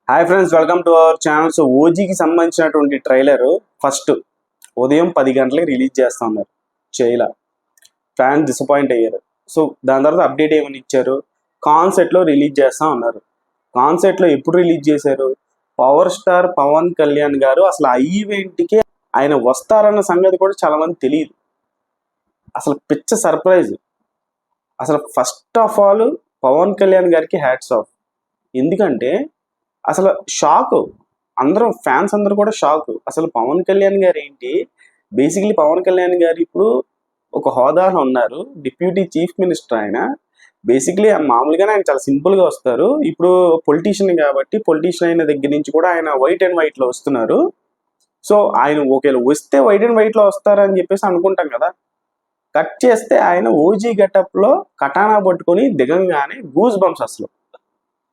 Hi friends, welcome to our channel. So ఓజీకి సంబంధించినటువంటి trailer first ఉదయం 10 గంటలకి రిలీజ్ చేస్తా ఉన్నారు. చేయలా, ఫ్యాన్స్ డిసప్పాయింట్ అయ్యారు. సో దాని తర్వాత అప్డేట్ ఏమని ఇచ్చారు, కాన్సెప్ట్లో రిలీజ్ చేస్తా ఉన్నారు. కాన్సెప్ట్లో ఎప్పుడు రిలీజ్ చేశారు? పవర్ స్టార్ పవన్ కళ్యాణ్ గారు అసలు ఆ ఈవెంట్కి ఆయన వస్తారన్న సంగతి కూడా చాలా మంది తెలియదు. అసలు పిచ్చ సర్ప్రైజ్. అసలు first of all Pawan Kalyan గారికి హ్యాట్స్ ఆఫ్. ఎందుకంటే అసలు షాక్, అందరూ ఫ్యాన్స్ అందరూ కూడా షాక్. అసలు పవన్ కళ్యాణ్ గారు ఏంటి, బేసికలీ పవన్ కళ్యాణ్ గారు ఇప్పుడు ఒక హోదాలో ఉన్నారు, డిప్యూటీ చీఫ్ మినిస్టర్. ఆయన బేసిక్లీ మామూలుగానే ఆయన చాలా సింపుల్గా వస్తారు. ఇప్పుడు పొలిటీషియన్ కాబట్టి పొలిటీషియన్ అయిన దగ్గర నుంచి కూడా ఆయన వైట్ అండ్ వైట్లో వస్తున్నారు. సో ఆయన ఒకవేళ వస్తే వైట్ అండ్ వైట్లో వస్తారని చెప్పేసి అనుకుంటాం కదా. కట్ చేస్తే ఆయన ఓజీ గెటప్లో కటానా పట్టుకొని దిగంగానే గూస్ బంప్స్ అసలు.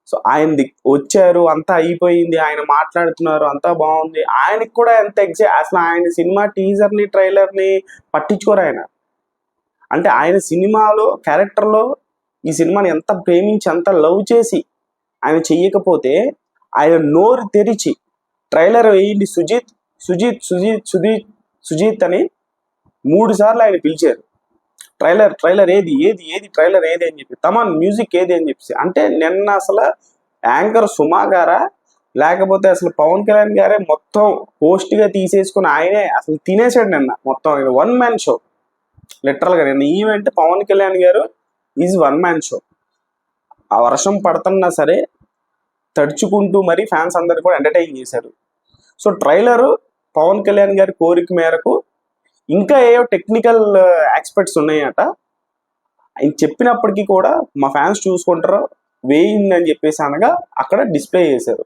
సో ఆయన వచ్చారు, అంతా అయిపోయింది, ఆయన మాట్లాడుతున్నారు, అంతా బాగుంది. ఆయనకి కూడా ఎంత అసలు ఆయన సినిమా టీజర్ని ట్రైలర్ని పట్టించుకోరు ఆయన. అంటే ఆయన సినిమాలో క్యారెక్టర్లో ఈ సినిమాని ఎంత ప్రేమించి ఎంత లవ్ చేసి ఆయన చెయ్యకపోతే ఆయన నోరు తెరిచి ట్రైలర్ వేయండి సుజిత్ సుజిత్ సుజిత్ సుజిత్ సుజిత్ అని 3 సార్లు ఆయన పిలిచారు. ట్రైలర్ ట్రైలర్ ఏది ఏది ఏది ట్రైలర్ ఏది అని చెప్పి, తమన్ మ్యూజిక్ ఏది అని చెప్పేసి. అంటే నిన్న అసలు యాంకర్ సుమా గారా, లేకపోతే అసలు పవన్ కళ్యాణ్ గారే మొత్తం పోస్ట్గా తీసేసుకుని ఆయనే అసలు తినేసాడు నిన్న మొత్తం. 1 మ్యాన్ షో లిటరల్గా. నిన్న ఈవెంట్ పవన్ కళ్యాణ్ గారు ఈజ్ 1 మ్యాన్ షో. ఆ వర్షం పడుతున్నా సరే తడుచుకుంటూ మరి ఫ్యాన్స్ అందరు కూడా ఎంటర్టైన్ చేశారు. సో ట్రైలరు పవన్ కళ్యాణ్ గారి కోరిక మేరకు ఇంకా ఏవో టెక్నికల్ ఎక్స్పర్ట్స్ ఉన్నాయట. ఆయన చెప్పినప్పటికీ కూడా మా ఫ్యాన్స్ చూసుకుంటారు వేయిందని చెప్పేసి అనగా అక్కడ డిస్ప్లే చేశారు.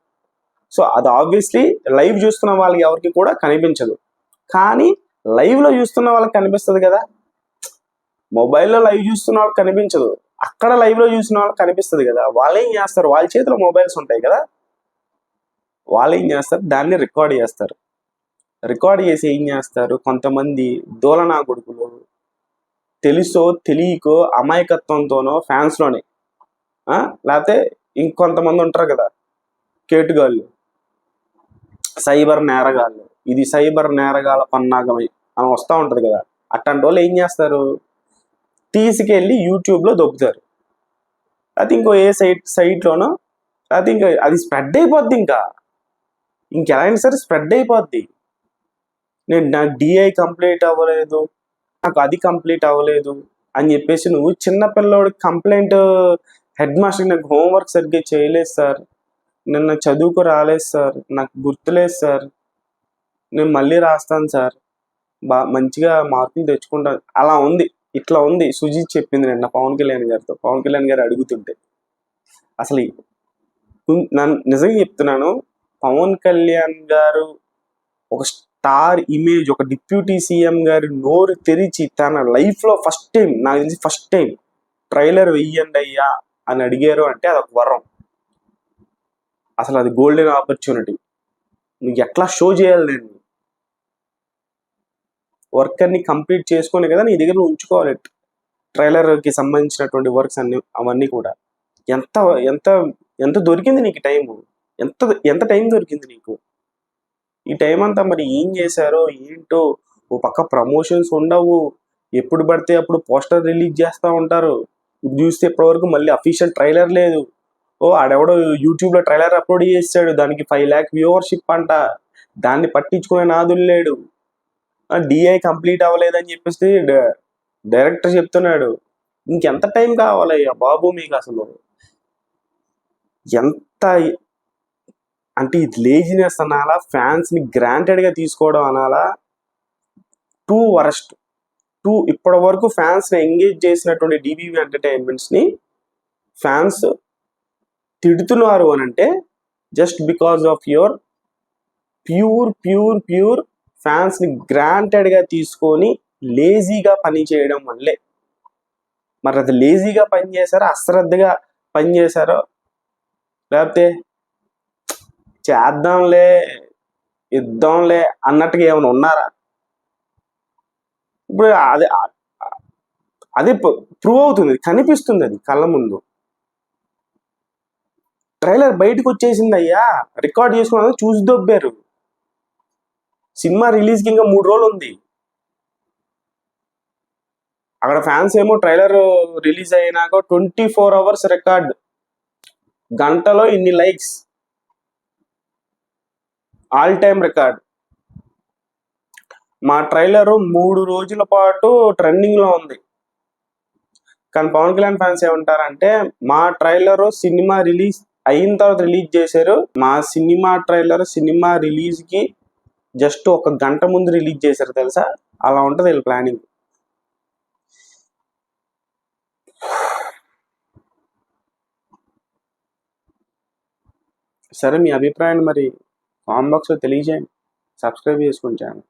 సో అది ఆబ్వియస్లీ లైవ్ చూస్తున్న వాళ్ళకి ఎవరికి కూడా కనిపించదు, కానీ లైవ్లో చూస్తున్న వాళ్ళకి కనిపిస్తుంది కదా. మొబైల్లో లైవ్ చూస్తున్న వాళ్ళకి కనిపించదు, అక్కడ లైవ్లో చూస్తున్న వాళ్ళకి కనిపిస్తుంది కదా. వాళ్ళు ఏం చేస్తారు, వాళ్ళ చేతిలో మొబైల్స్ ఉంటాయి కదా, వాళ్ళు ఏం చేస్తారు, దాన్ని రికార్డ్ చేస్తారు. రికార్డ్ చేసి ఏం చేస్తారు, కొంతమంది దోలనా కొడుకులు తెలుసో తెలియకో అమాయకత్వంతోనో ఫ్యాన్స్లోనే, లేకపోతే ఇంకొంతమంది ఉంటారు కదా కేటుగాళ్ళు, సైబర్ నేరగాళ్ళు. ఇది సైబర్ నేరగాల పన్నాగమై అని వస్తూ ఉంటుంది కదా. అట్లాంటి వాళ్ళు ఏం చేస్తారు, తీసుకెళ్ళి యూట్యూబ్లో దొబ్బుతారు. అది ఇంకో ఏ సైట్లోనో, అది ఇంకా అది స్ప్రెడ్ అయిపోద్ది. ఇంకెలా అయినా సరే స్ప్రెడ్ అయిపోద్ది. నాకు డిఐ కంప్లీట్ అవ్వలేదు, నాకు అది కంప్లీట్ అవ్వలేదు అని చెప్పేసి నువ్వు చిన్నపిల్లవాడికి కంప్లైంట్, హెడ్ మాస్టర్ నాకు హోంవర్క్ సరిగ్గా చేయలేదు సార్, నిన్న చదువుకు రాలేదు సార్, నాకు గుర్తులేదు సార్, నేను మళ్ళీ రాస్తాను సార్, మంచిగా మార్కులు తెచ్చుకుంటాను, అలా ఉంది, ఇట్లా ఉంది. సుజిత్ చెప్పింది నిన్న పవన్ కళ్యాణ్ గారితో. పవన్ కళ్యాణ్ గారు అడుగుతుంటే అసలు నన్ను నిజంగా చెప్తున్నాను, పవన్ కళ్యాణ్ గారు ఒక స్టార్ ఇమేజ్, ఒక డిప్యూటీ సీఎం గారి నోరు తెరిచి తన లైఫ్లో ఫస్ట్ టైం, నాకు తెలిసి ఫస్ట్ టైం ట్రైలర్ వెయ్యండి అయ్యా అని అడిగారు అంటే అదొక వరం. అసలు అది గోల్డెన్ ఆపర్చునిటీ. నువ్వు ఎట్లా షో చేయాలి, నేను వర్క్ అన్ని కంప్లీట్ చేసుకునే కదా నీ దగ్గర ఉంచుకోవాలి. ట్రైలర్కి సంబంధించినటువంటి వర్క్స్ అన్ని అవన్నీ కూడా ఎంత ఎంత ఎంత దొరికింది నీకు టైము, ఎంత ఎంత టైం దొరికింది నీకు. ఈ టైం అంతా మరి ఏం చేశారో ఏంటో. ఓ పక్క ప్రమోషన్స్ ఉండవు, ఎప్పుడు పడితే అప్పుడు పోస్టర్ రిలీజ్ చేస్తూ ఉంటారు. ఇది చూస్తే ఇప్పటివరకు మళ్ళీ అఫీషియల్ ట్రైలర్ లేదు. ఆడెవడో యూట్యూబ్లో ట్రైలర్ అప్లోడ్ చేశాడు, దానికి 5 lakh వ్యూవర్షిప్ అంట, దాన్ని పట్టించుకునే నాదులు లేడు. డిఐ కంప్లీట్ అవ్వలేదని చెప్పేసి డైరెక్టర్ చెప్తున్నాడు. ఇంకెంత టైం కావాలయ్యా బాబు మీకు అసలు. ఎంత అంటే ఇది లేజినెస్ అనాలా, ఫ్యాన్స్ని గ్రాంటెడ్గా తీసుకోవడం అనాలా, టూ వరస్ట్. ఇప్పటి వరకు ఫ్యాన్స్ని ఎంగేజ్ చేసినటువంటి డిబివి ఎంటర్టైన్మెంట్స్ని ఫ్యాన్స్ తిడుతున్నారు అని అంటే just because of your pure ఫ్యాన్స్ని గ్రాంటెడ్గా తీసుకొని లేజీగా పని చేయడం వల్లే. మరి అది లేజీగా పని చేశారో, అశ్రద్ధగా పని చేశారో, లేకపోతే చేద్దాంలే ఇద్దాంలే అన్నట్టుగా ఏమైనా ఉన్నారా? ఇప్పుడు అదే ప్రూవ్ అవుతుంది, కనిపిస్తుంది అది కళ్ళ ముందు. ట్రైలర్ బయటకు వచ్చేసింది అయ్యా, రికార్డ్ చేసుకున్న చూసి దొబ్బారు. సినిమా రిలీజ్కి ఇంకా 3 రోజులు ఉంది. అక్కడ ఫ్యాన్స్ ఏమో ట్రైలర్ రిలీజ్ అయినాక 24 అవర్స్ రికార్డ్, గంటలో ఇన్ని లైక్స్, ఆల్ టైమ్ రికార్డ్. మా ట్రైలర్ 3 రోజుల పాటు ట్రెండింగ్ లో ఉంది. కానీ పవన్ కళ్యాణ్ ఫ్యాన్స్ ఏమంటారంటే, మా ట్రైలర్ సినిమా రిలీజ్ అయిన తర్వాత రిలీజ్ చేశారు, మా సినిమా ట్రైలర్ సినిమా రిలీజ్ కి జస్ట్ 1 గంట ముందు రిలీజ్ చేశారు తెలుసా. అలా ఉంటది వీళ్ళ ప్లానింగ్. సరే, మీ అభిప్రాయాన్ని మరి కామెంట్ బాక్స్లో తెలియజేయండి. సబ్స్క్రైబ్ చేసుకోండి ఛానల్.